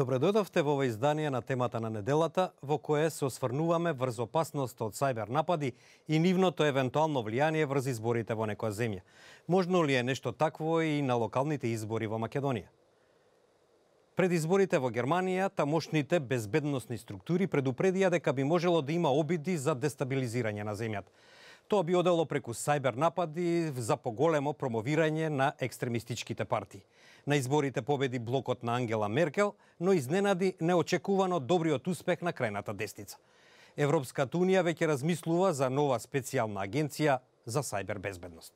Добре дојдовте во ова издание на темата на неделата, во кое се осврнуваме врз опасноста од сајбер напади и нивното евентуално влијание врз изборите во некоја земја. Можно ли е нешто такво и на локалните избори во Македонија? Пред изборите во Германија, тамошните безбедносни структури предупредија дека би можело да има обиди за дестабилизирање на земјата. Тоа би одело преку сајбер напади за поголемо промовирање на екстремистичките партии. На изборите победи блокот на Ангела Меркел, но изненади неочекувано добриот успех на крајната десница. Европската унија веќе размислува за нова специјална агенција за сајбер безбедност.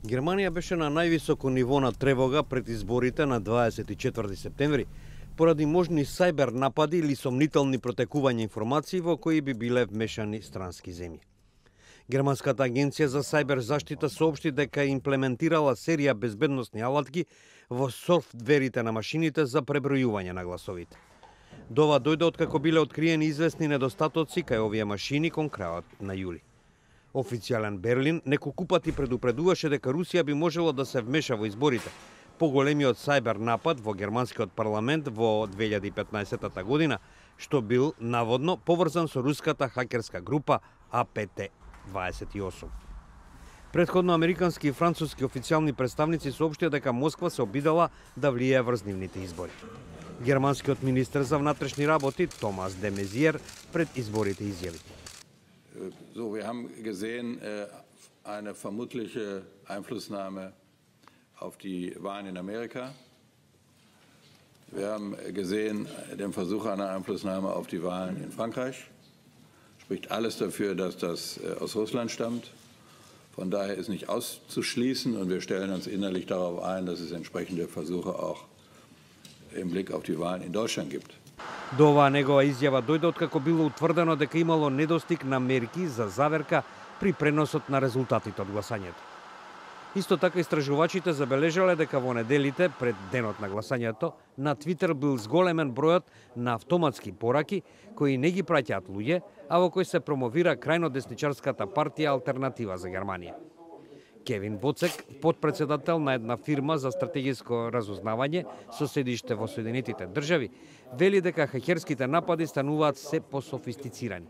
Германија беше на највисоко ниво на тревога пред изборите на 24 септември, поради можни сајбер напади или сомнителни протекувања информации во кои би биле вмешани странски земји. Германската агенција за сајбер заштита соопшти дека е имплементирала серија безбедносни алатки во софтверите на машините за пребројување на гласовите. До ова дојде откако биле откриени известни недостатоци кај овие машини кон крајот на јули. Официјален Берлин неколку пати предупредуваше дека Русија би можело да се вмеша во изборите. Поголемиот сајбер напад во германскиот парламент во 2015 година, што бил наводно поврзан со руската хакерска група APT-28. Претходно американски и француски официјални представници соопштија дека Москва се обидела да влијае врз нивните избори. Германскиот министер за внатрешни работи Томас де Мезиер пред изборите изјави: So, wir haben gesehen, eine vermutliche Einflussnahme auf die Wahlen in Amerika. Wir haben gesehen den Versuch einer Einflussnahme auf die Wahlen in Frankreich. Spricht alles dafür, dass das aus Russland stammt. Von daher ist nicht auszuschließen und wir stellen uns innerlich darauf ein, dass es entsprechende Versuche auch im Blick auf die Wahlen in Deutschland gibt. До оваа негова изјава дојде откако било утврдено дека имало недостиг на мерки за заверка при преносот на резултатите од гласањето. Исто така истражувачите забележале дека во неделите пред денот на гласањето на Твитер бил зголемен бројот на автоматски пораки кои не ги праќаат луѓе, а во кои се промовира крајно десничарската партија Алтернатива за Германија. Кевин Боцек, подпредседател на една фирма за стратегиско разузнавање со седиште во Соединетите држави, вели дека хакерските напади стануваат се пософистицирани.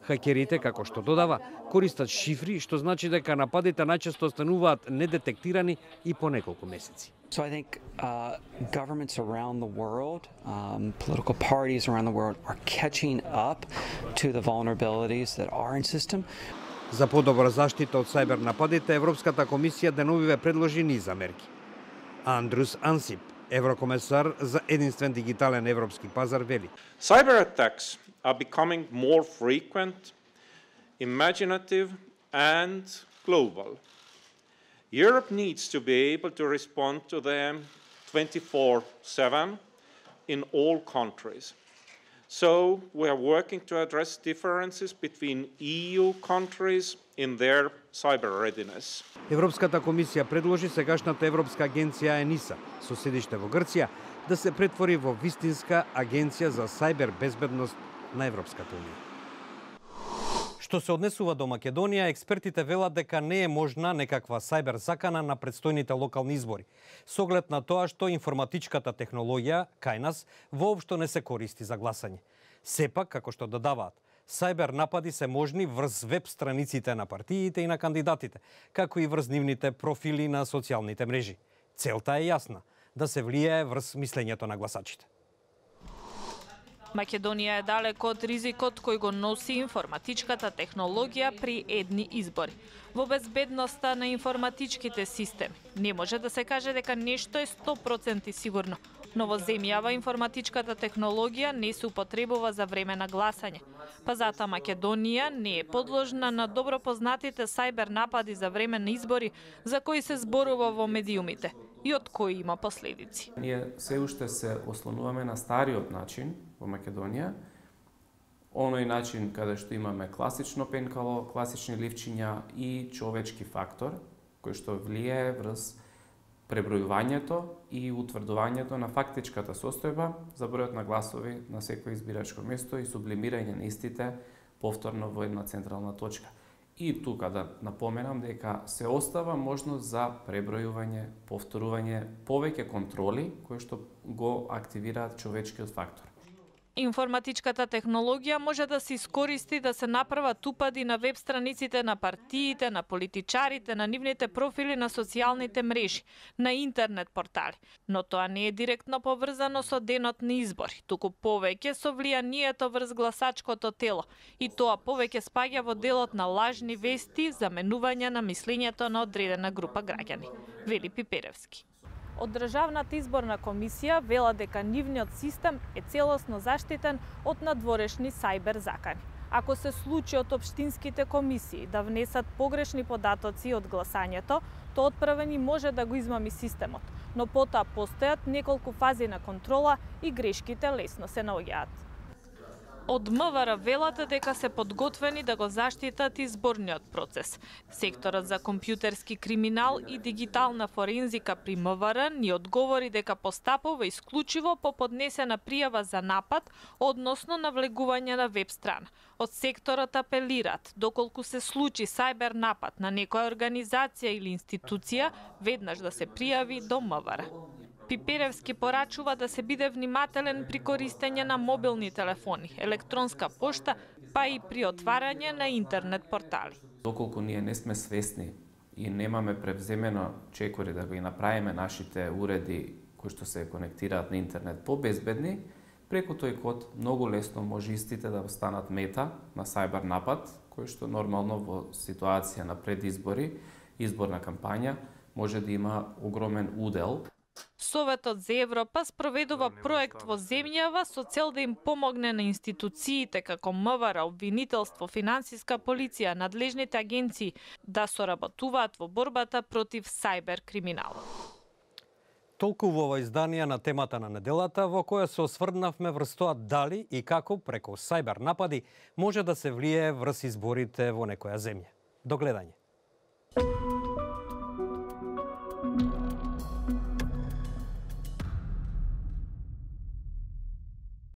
Хакерите, како што додава, користат шифри, што значи дека нападите најчесто стануваат недетектирани и по неколку месеци. So I think governments around the world, political parties around the world are catching up to the vulnerabilities that are in system. За подобра заштита од сајбер нападите, Европската комисија деновиве предложи низа мерки. Андрус Ансип, еврокомесар за единствен дигитален европски пазар, вели: Cyber attacks are becoming more frequent, imaginative and global. Europe needs to be able to respond to them 24/7 in all countries. So we are working to address differences between EU countries in their cyber readiness. Европската комисија предложи сегашната Европска агенција ЕНИСА, со седиште во Грција, да се претвори во вистинска агенција за сајбер безбедност на Европската унија. Што се однесува до Македонија, експертите велат дека не е можна некаква сајбер закана на предстојните локални избори, со оглед на тоа што информатичката технологија кај нас воопшто не се користи за гласање. Сепак, како што додаваат, сајбер напади се можни врз веб страниците на партиите и на кандидатите, како и врз нивните профили на социјалните мрежи. Целта е јасна – да се влијае врз мислењето на гласачите. Македонија е далеко од ризикот кој го носи информатичката технологија при едни избори. Во безбедноста на информатичките системи не може да се каже дека нешто е 100% сигурно, но во земјава информатичката технологија не се употребува за време на гласање. Па затоа Македонија не е подложна на добро познатите сајбер напади за време на избори за кои се зборува во медиумите и од кои има последици. Ние се уште се ослонуваме на стариот начин во Македонија, оној начин каде што имаме класично пенкало, класични ливчиња и човечки фактор, кој што влијае врз пребројувањето и утврдувањето на фактичката состојба за бројот на гласови на секој избирачко место и сублимирање на истите повторно во една централна точка. И тука да напоменам дека се остава можност за пребројување, повторување, повеќе контроли кои што го активираат човечкиот фактор. Информатичката технологија може да се искористи да се направат упади на веб страниците на партиите, на политичарите, на нивните профили на социјалните мрежи, на интернет портали. Но тоа не е директно поврзано со денот на избори, туку повеќе со влијанието врз гласачкото тело, и тоа повеќе спаѓа во делот на лажни вести, заменување на мислењето на одредена група граѓани, вели Пиперевски. Од Државната изборна комисија вела дека нивниот систем е целосно заштитен од надворешни сајбер закани. Ако се случи од општинските комисии да внесат погрешни податоци од гласањето, тоа отправени може да го измами системот, но потоа постојат неколку фази на контрола и грешките лесно се наоѓаат. Од МВР велат дека се подготвени да го заштитат изборниот процес. Секторот за компјутерски криминал и дигитална форензика при МВР ни одговори дека постапува исклучиво по поднесена пријава за напад, односно навлегување на веб страна. Од секторот апелираат, доколку се случи сајбер напад на некоја организација или институција, веднаш да се пријави до МВР. Пиперевски порачува да се биде внимателен при користење на мобилни телефони, електронска пошта, па и при отварање на интернет портали. Доколку ние не сме свесни и немаме превземено чекори да ги направиме нашите уреди кои што се конектираат на интернет побезбедни, преку тој код многу лесно може истите да станат мета на сајбер напад, кој што нормално во ситуација на предизбори, изборна кампања, може да има огромен удел. Советот за Европа спроведува проект во земјава со цел да им помогне на институциите како МВР, обвинителство, финансиска полиција, надлежните агенции да соработуваат во борбата против сајбер криминал. Толку во ова издание на темата на неделата, во која се осврнавме врз тоа дали и како преку сајбер напади може да се влијае врз изборите во некоја земја. До гледање.